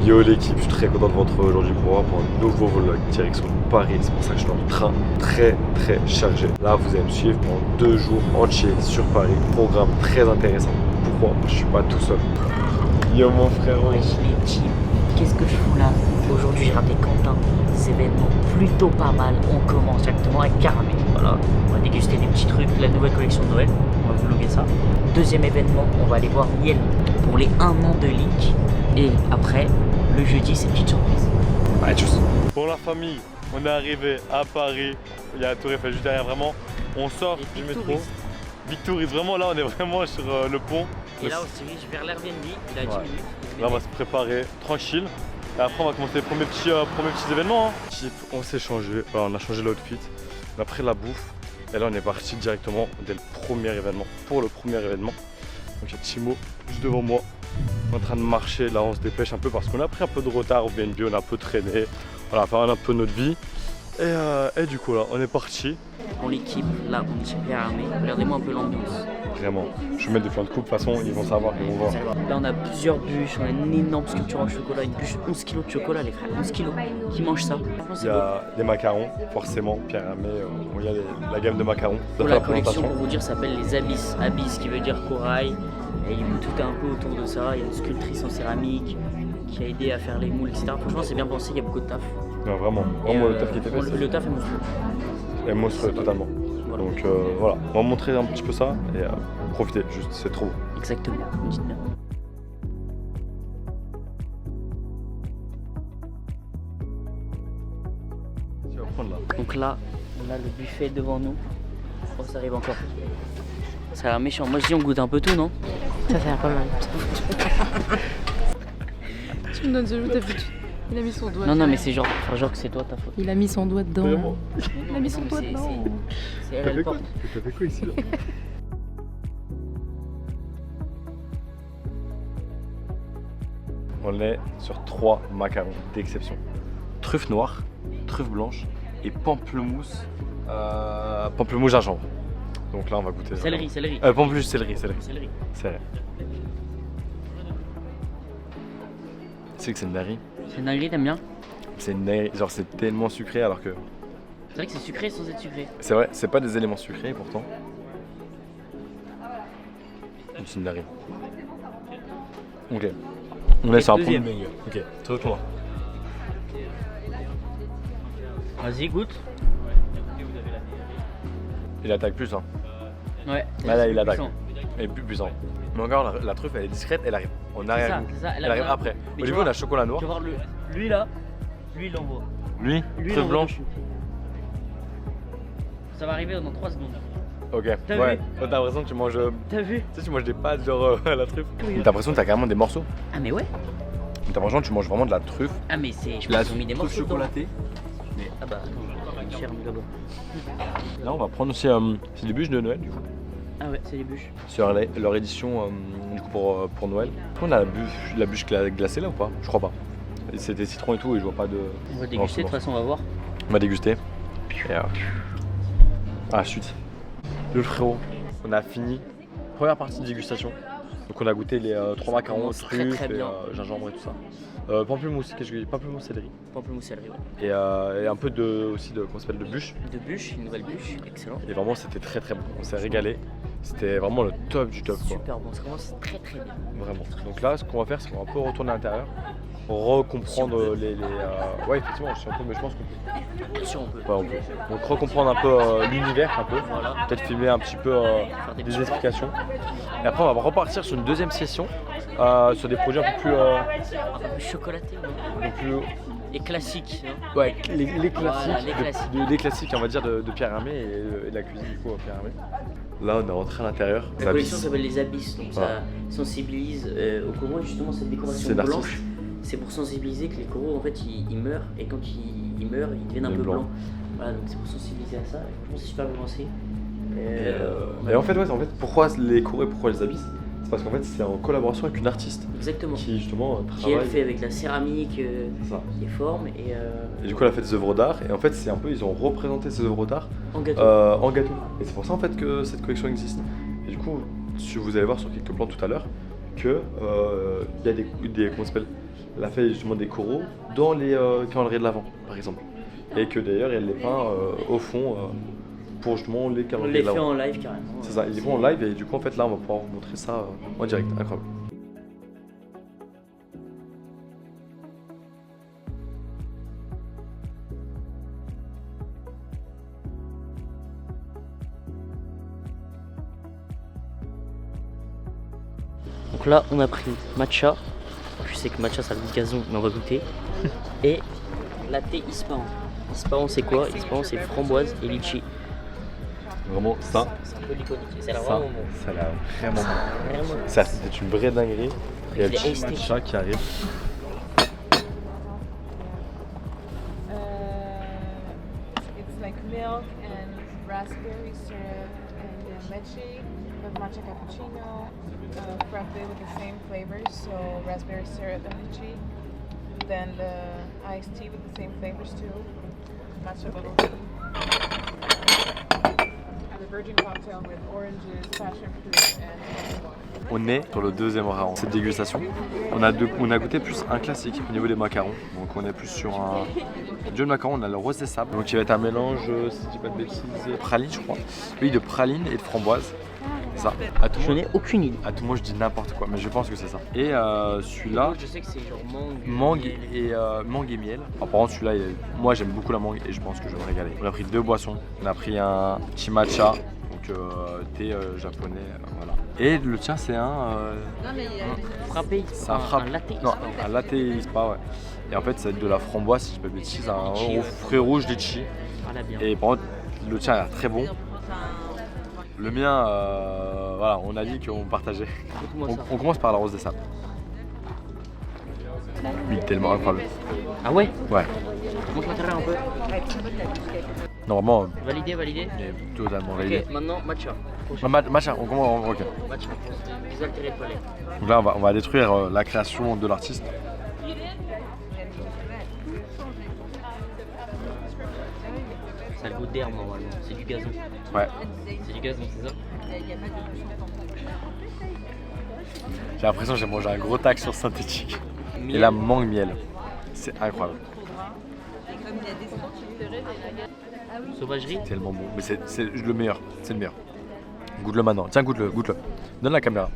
Yo l'équipe, je suis très content de vous retrouver aujourd'hui pour un nouveau vlog direction Paris. C'est pour ça que je suis dans le train très chargé. Là vous allez me suivre pendant 2 jours entiers sur Paris. Programme très intéressant. Pourquoi je suis pas tout seul? Yo mon frère. Ouais, les teams. Qu'est-ce que je fous là? Aujourd'hui j'ai raté Quentin. Des événements plutôt pas mal. On commence directement avec Caramel. Voilà. On va déguster des petits trucs, la nouvelle collection de Noël. On va vlogger ça. Deuxième événement, on va aller voir Miel pour les 1 an de Leak. Et après, le jeudi, c'est une petite surprise. Allez, tchuss. Pour la famille, on est arrivé à Paris. Il y a la Tour Eiffel juste derrière, vraiment. On sort du métro. Big Tourist, vraiment là, on est vraiment sur le pont. Et là, on se dirige vers l'Airbnb. Il a 10 minutes. Là, on va se préparer tranquille. Et après, on va commencer les premiers petits événements. Hein. On s'est changé, on a changé l'outfit. On a pris la bouffe. Et là, on est parti directement dès le premier événement. Pour le premier événement. Donc, il y a Timo juste devant moi. On est en train de marcher, là on se dépêche un peu parce qu'on a pris un peu de retard au BNB, on a un peu traîné, voilà, faire un peu notre vie. Et du coup là, on est parti. Pour l'équipe, là on est chez Pierre Hermé, regardez-moi un peu l'ambiance. Vraiment, je vais mettre des plans de coupe, de toute façon ils vont savoir, ils vont voir. Là on a plusieurs bûches, on a une énorme sculpture en chocolat, une bûche de 11 kg de chocolat les frères, 11 kg, qui mangent ça? Il y a des macarons, forcément, Pierre Hermé, il y a la gamme de macarons. Pour la collection, pour vous dire, s'appelle les Abyss, Abyss qui veut dire corail. Et tout est un peu autour de ça, il y a une sculptrice en céramique qui a aidé à faire les moules, etc. Franchement c'est bien pensé, il y a beaucoup de taf. Non, vraiment, le taf qui était fait. Le taf est monstrueux. Et monstrueux totalement. Voilà. Donc voilà, on va montrer un petit peu ça et profiter, juste c'est trop beau. Exactement, dites bien. Tu vas prendre là. Donc là, on a le buffet devant nous. Oh ça arrive encore. Ça a l'air méchant. Moi je dis on goûte un peu tout, non? Ça a l'air pas mal. Tu me donnes ce jeu, t'as vu? Il a mis son doigt. Non mais c'est genre que c'est toi ta faute. Il a mis son doigt dedans. Vraiment. Il a mis son doigt dedans. C'est elle, elle porte. T'as fait quoi ici là? On est sur 3 macarons d'exception. Truffe noire, truffe blanche et pamplemousse gingembre. Donc là on va goûter. Céleri. Pamplemousse céleri. Céleri. C'est que c'est une dinguerie. C'est une dinguerie, t'aimes bien? C'est une dinguerie, genre c'est tellement sucré alors que... C'est vrai que c'est sucré sans être sucré. C'est vrai, c'est pas des éléments sucrés pourtant. C'est une dinguerie. Ok. On est sur un premier banger. Ok, toi. Vas-y, goûte. Il attaque plus hein. Ouais. Là il attaque. puissant. Elle est plus puissant. Mais encore la truffe elle est discrète, elle arrive en arrière-goût. C'est ça, Elle arrive après. Au début on a chocolat noir. Tu vas voir lui là, lui il envoie. Lui il truffe envoie blanche. dessus. Ça va arriver dans 3 secondes. Ok, T'as ouais. vu Toi, t'as l'impression que tu manges. T'as vu? Tu sais, tu manges des pâtes genre la truffe. Oui. T'as l'impression que t'as carrément des morceaux. Ah mais ouais. T'as l'impression que tu manges vraiment de la truffe. Ah mais c'est. Je La pense qu'ils ont mis des morceaux dedans. chocolatée. Ah bah attends, cher d'abord. Là on va prendre aussi c'est des bûches de Noël du coup. Ah ouais, c'est les bûches. Sur leur édition du coup pour Noël. On a la bûche glacée là ou pas? Je crois pas. C'est des citrons et tout et je vois pas de. On va déguster, de toute façon on va voir. On va déguster. Et ah chut. Le frérot, on a fini. Première partie de dégustation. Donc on a goûté les 3 macarons, commence très, truffes très et bien. gingembre et tout ça. Pamplemousse, qu'est-ce que je dis? Pamplemousse céleri. Pamplemousse céleri, ouais. Et un peu aussi de comment ça s'appelle de bûche. De bûche, une nouvelle bûche, excellent. Et vraiment c'était très bon. On s'est régalé. C'était vraiment le top du top quoi. Super bon, ça commence très bien. Vraiment. Donc là ce qu'on va faire c'est qu'on va un peu retourner à l'intérieur. Recomprendre les ouais effectivement si on peut mais je pense qu'on peut. Bien sûr on peut. Ouais, on peut. Donc recomprendre un peu l'univers un peu. Voilà. Peut-être filmer un petit peu des des petits explications. Et après on va repartir sur une deuxième session sur des produits un peu plus Un peu plus chocolaté, ouais. un peu plus Et classique. Hein. ouais les classiques, Voilà, les classiques. les classiques on va dire de Pierre Hermé et de la cuisine du coup Pierre Hermé. Là on est rentré à l'intérieur. La collection s'appelle les Abysses, donc Voilà. ça sensibilise aux coraux justement cette décoration C'est blanche. l'artiste. C'est pour sensibiliser que les coraux en fait ils meurent et quand ils meurent ils deviennent un peu blancs. blancs. Voilà donc c'est pour sensibiliser à ça. Et franchement c'est super bien pensé. Et en fait pourquoi les coraux et pourquoi les abysses? C'est parce qu'en fait c'est en collaboration avec une artiste Exactement. qui justement Qui elle travaille. fait avec la céramique, C'est ça. les formes Et du coup elle a fait des œuvres d'art et en fait c'est un peu ils ont représenté ces œuvres d'art en gâteau. en gâteau. Et c'est pour ça en fait que cette collection existe. Et du coup si vous allez voir sur quelques plans tout à l'heure que il y a des comment ça s'appelle elle a fait justement des coraux dans les calendriers de l'Avent, par exemple. Et que d'ailleurs, elle les peint au fond pour justement les On calendriers les de fait l'Avent. en live carrément. C'est ça, ils les font en live et du coup, en fait, là, on va pouvoir vous montrer ça en direct. Incroyable. Donc là, on a pris matcha. Je sais que matcha, ça a le goût de gazon, mais on va goûter. Et latte Ispahan. Ispahan, c'est quoi? Ispahan, c'est framboise et litchi. Vraiment, ça, C'est un peu l'iconique. Ça a l'air ça, vraiment bon. ça a l'air vraiment bon. Vraiment. Ça, c'est une vraie dinguerie. Et Il le est petit iced tea. matcha qui arrive. It's like milk and raspberry syrup and then leche with matcha cappuccino, frappe with the same flavors, so raspberry syrup and lychee. Then the iced tea with the same flavors too, matcha bubble tea. And the virgin cocktail with oranges, passion fruit, and lemon water. On est sur le deuxième round. Cette dégustation, on a goûté plus un classique au niveau des macarons. Donc on est plus sur un jeu de macarons, on a le rose des sables. Donc il va être un mélange, si je dis pas de bêtises, praline je crois. Oui, de praline et de framboise. C'est ça. À tout Je moment, n'ai aucune idée. à tout moment je dis n'importe quoi, mais je pense que c'est ça. Et celui-là, Je sais que c'est genre mangue et miel. Alors, par contre celui-là, moi j'aime beaucoup la mangue et je pense que je vais me régaler. On a pris deux boissons. On a pris un petit matcha, donc thé japonais, voilà. Et le tien c'est un frappé. c'est un frappe. Un latte Non, Ispahan. un latte Ispahan, ouais. Et en fait, c'est de la framboise, si je dis pas de bêtises, un Litchi, ouais. fruit rouge litchi. Ah là bien. Et par contre, le tien a l'air très bon. Le mien, voilà, on a dit qu'on partageait. Goûte-moi ça. On commence par la rose des sables. Oui, tellement incroyable. Ah ouais? Ouais. Montre l'intérieur un peu. Normalement, Validé. il est totalement validé. Ok, maintenant matcha. Prochain. Matcha, on commence. Ok. Matcha. Les altérés toilettes. Donc là, on va détruire la création de l'artiste. Ça a le goût d'air normalement. C'est du gazon. Ouais. C'est du gazon, c'est ça? J'ai l'impression que j'ai mangé un gros tac sur synthétique. Et Miel. la mangue miel. C'est incroyable. Sauvagerie. Tellement bon. Mais c'est le meilleur. C'est le meilleur. Goûte-le maintenant. Tiens, goûte-le. Donne la caméra.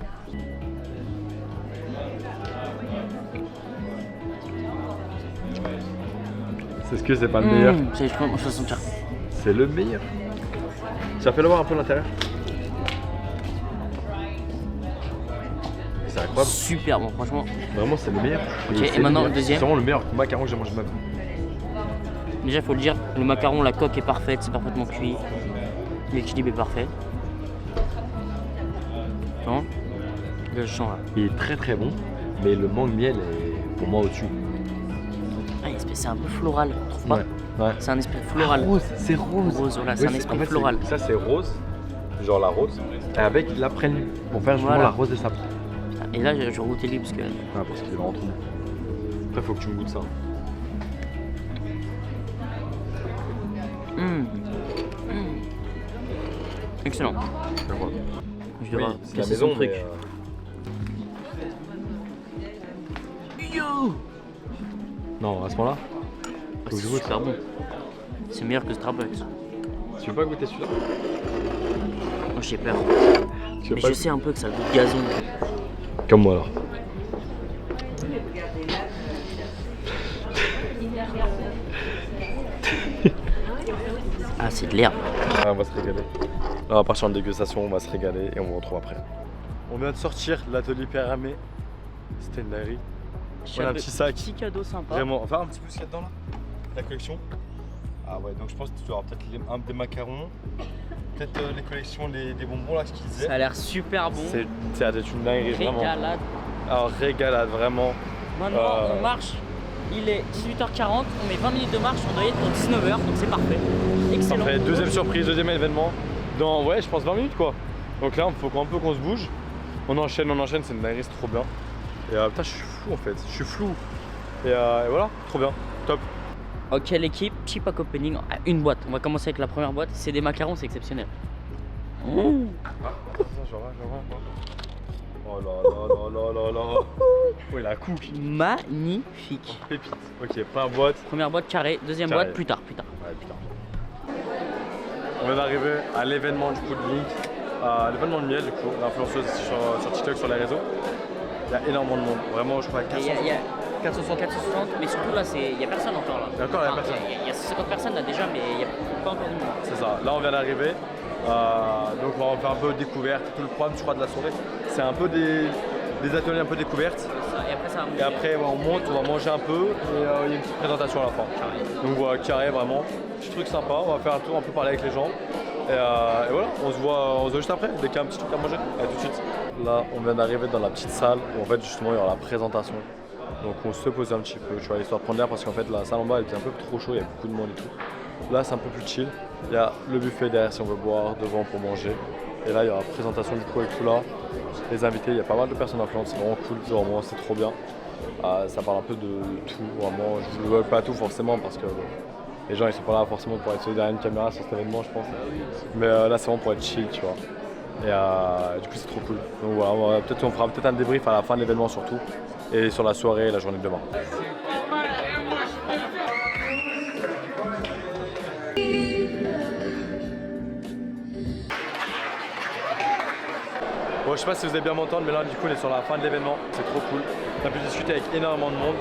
C'est ce que c'est pas le meilleur. Je peux sentir. C'est le meilleur. Tu as fait le voir un peu l'intérieur. C'est incroyable. Super bon, franchement. Vraiment, c'est le meilleur. Ok, c'est et maintenant, meilleur. le deuxième. C'est vraiment le meilleur macaron que j'ai mangé de ma vie. Déjà, il faut le dire, le macaron, la coque est parfaite, c'est parfaitement cuit. L'équilibre est parfait. Non? Là, je sens là. Il est très très bon, mais le mangue miel est pour moi au-dessus. Ah, c'est un peu floral, tu trouves pas? Ouais. C'est un esprit floral. C'est rose. Rose, voilà, Oui, c'est un esprit en fait, floral. Ça c'est rose, genre la rose, et avec la praline pour faire justement Voilà. la rose des sables. Et là, je vais goûter lui parce que. Ah, parce qu'il est vraiment trop bon. Après, faut que tu me goûtes ça. Excellent. Je vois. Je vais Oui, voir c'est la casser son maison, truc. mais, non, à ce moment-là, Ah, faut que c'est je goûte. super bon. C'est meilleur que Starbucks. Tu veux pas goûter celui-là? Moi, j'ai peur. Tu veux Mais pas je sais un peu que ça a le goût de gazon. Comme moi alors. Ah, c'est de l'herbe. Ah, on va se régaler. Là, on va partir en dégustation, on va se régaler et on vous retrouve après. On vient de sortir de l'atelier Pyramé. C'était une dinguerie. Voilà un petit sac. Petit cadeau sympa. Vraiment, enfin un petit peu ce qu'il y a dedans là. La collection. Ah ouais, donc je pense que tu auras peut-être des macarons, peut-être les collections, des bonbons là, ce qu'ils disaient. Ça a l'air super bon. C'est une dinguerie vraiment. Régalade. Alors régalade vraiment. Maintenant, on marche. Il est 18h40, on met 20 minutes de marche, on doit y être pour 19h, donc c'est parfait. Excellent. Parfait. Deuxième surprise, deuxième événement. Dans, ouais, je pense 20 minutes quoi. Donc là, il faut un peu qu'on se bouge. On enchaîne, c'est une dinguerie, c'est trop bien. Et putain, je suis fou en fait, je suis flou. Et voilà, trop bien, top. Ok l'équipe, petit pack opening à une boîte. On va commencer avec la première boîte. C'est des macarons, c'est exceptionnel. Ah, ça, je vois. Oh là là là là là là. Oh, il a cook. Magnifique. Pépite. Ok, première boîte. Première boîte carré, deuxième Carré. boîte plus tard. Ouais, putain. On vient d'arriver à l'événement du coup de Link, à l'événement de Miel du coup, l'influenceuse sur TikTok, sur les réseaux. Il y a énormément de monde, vraiment je crois Et 400. il y a 460, mais surtout là, il n'y a personne encore là. D'accord, il y a personne. Il y a 50 personnes là déjà, mais il n'y a pas encore de monde. C'est ça, là on vient d'arriver, donc on va faire un peu découverte, tout le programme je crois de la soirée. C'est un peu des ateliers un peu découvertes. Ça, et après, ça va Et après ouais, on monte, on va manger un peu et il y a une petite présentation à la fin. Donc voilà, carré vraiment, petit truc sympa, on va faire un tour, un peu parler avec les gens. Et voilà, on se voit juste après, dès qu'il y a un petit truc à manger. À tout de suite. Là, on vient d'arriver dans la petite salle où en fait justement il y aura la présentation. Donc on se pose un petit peu, tu vois, histoire de prendre l'air parce qu'en fait la salle en bas elle était un peu trop chaud, il y a beaucoup de monde et tout. Là c'est un peu plus chill. Il y a le buffet derrière si on veut boire, devant pour manger. Et là il y aura la présentation du coup avec tout là. Les invités, il y a pas mal de personnes influentes, c'est vraiment cool, c'est trop bien. Ça parle un peu de tout, vraiment. Je ne veux pas tout forcément parce que les gens ils sont pas là forcément pour être derrière une caméra sur cet événement je pense. Mais là c'est vraiment pour être chill, tu vois. Et du coup c'est trop cool. Donc voilà, on fera peut-être un débrief à la fin de l'événement surtout. Et sur la soirée et la journée de demain. Bon, je sais pas si vous allez bien m'entendre, mais là du coup on est sur la fin de l'événement, c'est trop cool. On a pu discuter avec énormément de monde.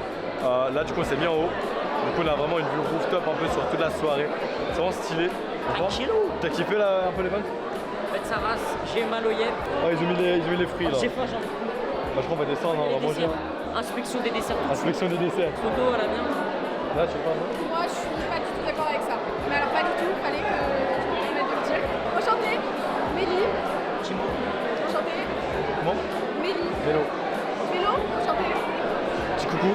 Là du coup on s'est mis en haut. Du coup on a vraiment une vue rooftop un peu sur toute la soirée. C'est vraiment stylé. Tranquillou. T'as kiffé là, un peu l'événement? En fait, ça va, j'ai mal au yep. Oh, ils ont mis les fruits là. J'ai faim, j'en ai Bah, je crois qu'on va descendre, on va manger. Inspection des desserts. Inspection des desserts. Photo à la bien. Là tu parles, non? Moi, je suis pas du tout d'accord avec ça. Mais alors, pas du tout, fallait que je me permette de le dire. Enchantée, Mélie. Enchantée, Comment? Mélie. Vélo. Vélo, enchantée. Petit coucou.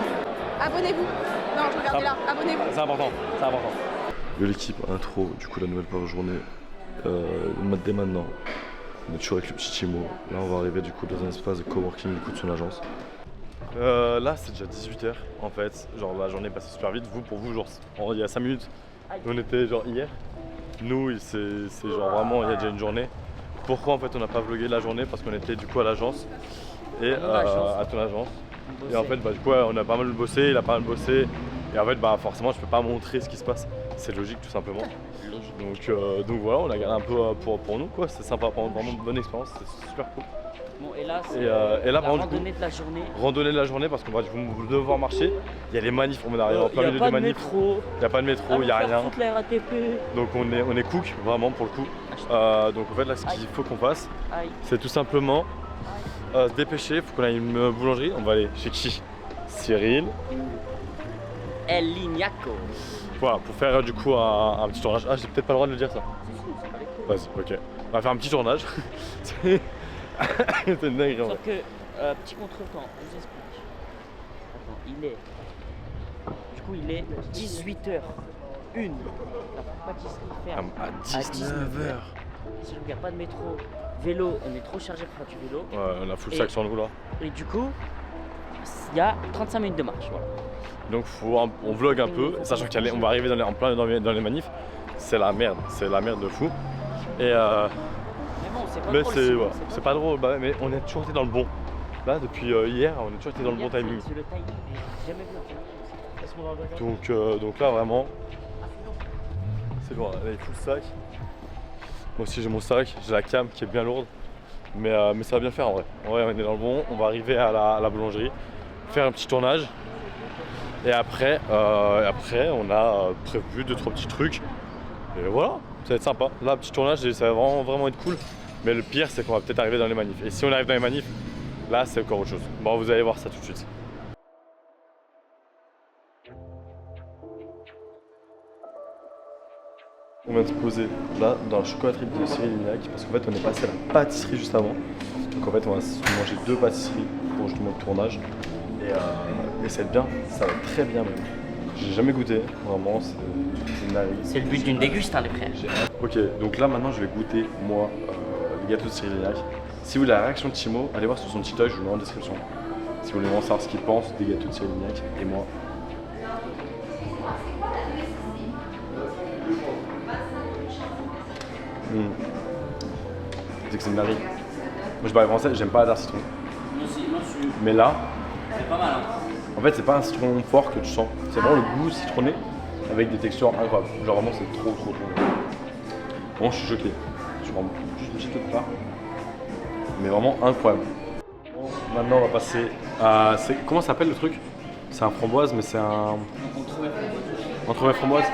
Abonnez-vous. Non, je regardais là. Abonnez-vous. C'est important, c'est important. De l'équipe intro, du coup la nouvelle par journée, dès maintenant, on est toujours avec le petit Timo. Là on va arriver du coup dans un espace de coworking du coup de son agence. Là c'est déjà 18h en fait, genre la journée est passée super vite, pour vous genre il y a 5 minutes, on était genre hier, nous c'est genre vraiment il y a déjà une journée. Pourquoi en fait on n'a pas vlogué la journée? Parce qu'on était du coup à l'agence et à ton agence. Et en fait bah, du coup ouais, on a pas mal bossé, il a pas mal bossé et en fait bah forcément je peux pas montrer ce qui se passe, c'est logique tout simplement. Donc voilà, on a gardé un peu pour nous quoi, c'est sympa, vraiment une bonne expérience, c'est super cool. Bon, et là, c'est et là, la par contre, randonnée de la journée. Randonnée de la journée parce qu'on va devoir marcher. Il y a les manifs, on arrive en plein milieu Il n'y a pas des de manifs. métro. Il n'y a pas de métro, il n'y a rien. Toute la RATP. Donc on est cook vraiment pour le coup. Donc en fait là ce qu'il faut qu'on fasse, Aïe. c'est tout simplement se dépêcher. Il faut qu'on aille à une boulangerie. On va aller chez qui? Cyril. El Lignaco. Voilà, pour faire du coup un petit tournage. Ah, j'ai peut-être pas le droit de le dire ça. Vas-y, ok. On va faire un petit tournage. C'est une dinguerie en vrai. Sauf que, petit contretemps, je vous explique. Attends, il est 18h01. La pâtisserie ferme À 19h. Si il n'y a pas de métro, vélo, on est trop chargé pour faire du vélo. Ouais, on a full sac sur le là. Et du coup, il y a 35 minutes de marche. Voilà. Donc on vlog un peu, sachant qu'on va arriver en plein dans les manifs. C'est la merde de fou. Et Mais bon, c'est pas mais drôle. c'est pas drôle, bah, mais on est toujours été dans le bon. Là depuis hier, on est toujours été dans le bon timing. C'est le timing, j'ai jamais vu. Donc là vraiment, c'est loin. Là il faut le sac. Moi aussi j'ai mon sac, j'ai la cam qui est bien lourde. Mais ça va bien faire en vrai. En vrai on est dans le bon, on va arriver à la boulangerie, faire un petit tournage. Et après on a prévu 2-3 petits trucs. Et voilà, ça va être sympa. Là, petit tournage, ça va vraiment être cool. Mais le pire, c'est qu'on va peut-être arriver dans les manifs. Et si on arrive dans les manifs, là, c'est encore autre chose. Bon, vous allez voir ça tout de suite. On vient de se poser là dans la chocolaterie de Cyril Lignac parce qu'en fait on est passé à la pâtisserie juste avant. Donc en fait on va se manger 2 pâtisseries pour justement le tournage. Et ça va être bien, ça va être très bien même. J'ai jamais goûté, vraiment c'est une dinguerie. C'est le but d'une déguste, hein, les frères. Ok, donc là maintenant je vais goûter moi les gâteaux de Cyril Lignac. Si vous voulez la réaction de Timo, allez voir sur son TikTok, je vous le mets en description. Si vous voulez vraiment savoir ce qu'il pense des gâteaux de Cyril Lignac et moi. C'est que c'est une dinguerie. Moi je parle français, j'aime pas la tarte citron. Mais là, en fait, c'est pas un citron fort que tu sens. C'est vraiment le goût citronné avec des textures incroyables. Genre vraiment, c'est trop bon. Vraiment, je suis choqué. Je prends juste une petite part. Mais vraiment incroyable. Bon, maintenant, on va passer à. Comment ça s'appelle le truc? C'est un framboise, mais c'est un. Entremets framboise.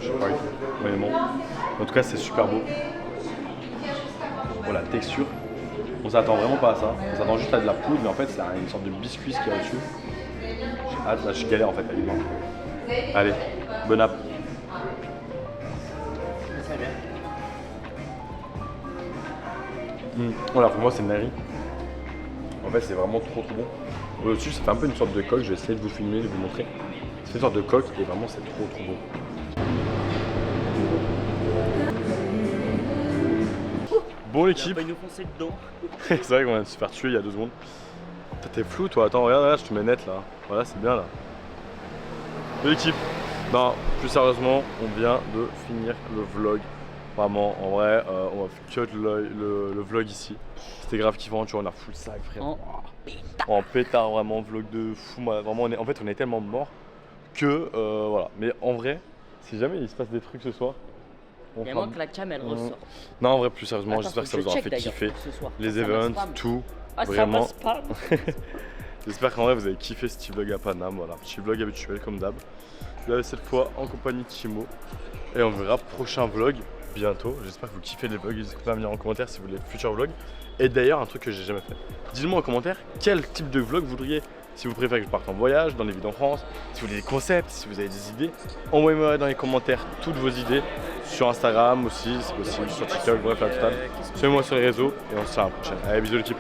Je sais pas. Mais bon. En tout cas, c'est super beau. Voilà, texture. On s'attend vraiment pas à ça. On s'attend juste à de la poudre, mais en fait, c'est une sorte de biscuit qu'il y a au-dessus. J'ai hâte, là, je galère en fait avec moi. Allez, bon app. Voilà, pour moi, c'est une nari. En fait, c'est vraiment trop bon. Au-dessus, ça fait un peu une sorte de coque. Je vais essayer de vous filmer, de vous montrer. C'est une sorte de coque et vraiment, c'est trop bon. Bon l'équipe. Il nous foncer dedans. C'est vrai qu'on vient de se faire tuer il y a 2 secondes. T'es flou toi, attends, regarde, je te mets net là. Voilà, c'est bien là. Bon l'équipe. Non, plus sérieusement, on vient de finir le vlog. Vraiment, en vrai, on va cut le vlog ici. C'était grave kiffant, tu vois, on a full sac frère. En pétard, vraiment, vlog de fou. Vraiment, en fait, on est tellement morts que voilà. Mais en vrai, si jamais il se passe des trucs ce soir, Il y a moins que la cam elle ressort. non, en vrai, plus sérieusement, Attends, j'espère que ça je vous aura check fait d'ailleurs kiffer. ce soir. Les Ça va events, spam. tout. Ah, Vraiment. ça va spam. J'espère qu'en vrai vous avez kiffé ce petit vlog à Paname, voilà, petit vlog habituel comme d'hab. Là cette fois en compagnie de Timo. Et on verra prochain vlog bientôt. J'espère que vous kiffez les vlogs, n'hésitez pas à me dire en commentaire si vous voulez de futurs vlogs. Et d'ailleurs un truc que j'ai jamais fait. Dites-moi en commentaire quel type de vlog vous voudriez. Si vous préférez que je parte en voyage, dans les villes en France, si vous voulez des concepts, si vous avez des idées, envoyez-moi dans les commentaires toutes vos idées. Sur Instagram aussi, c'est possible, sur TikTok, bref la totale. Suivez-moi sur les réseaux et on se tient à la prochaine. Allez, bisous l'équipe.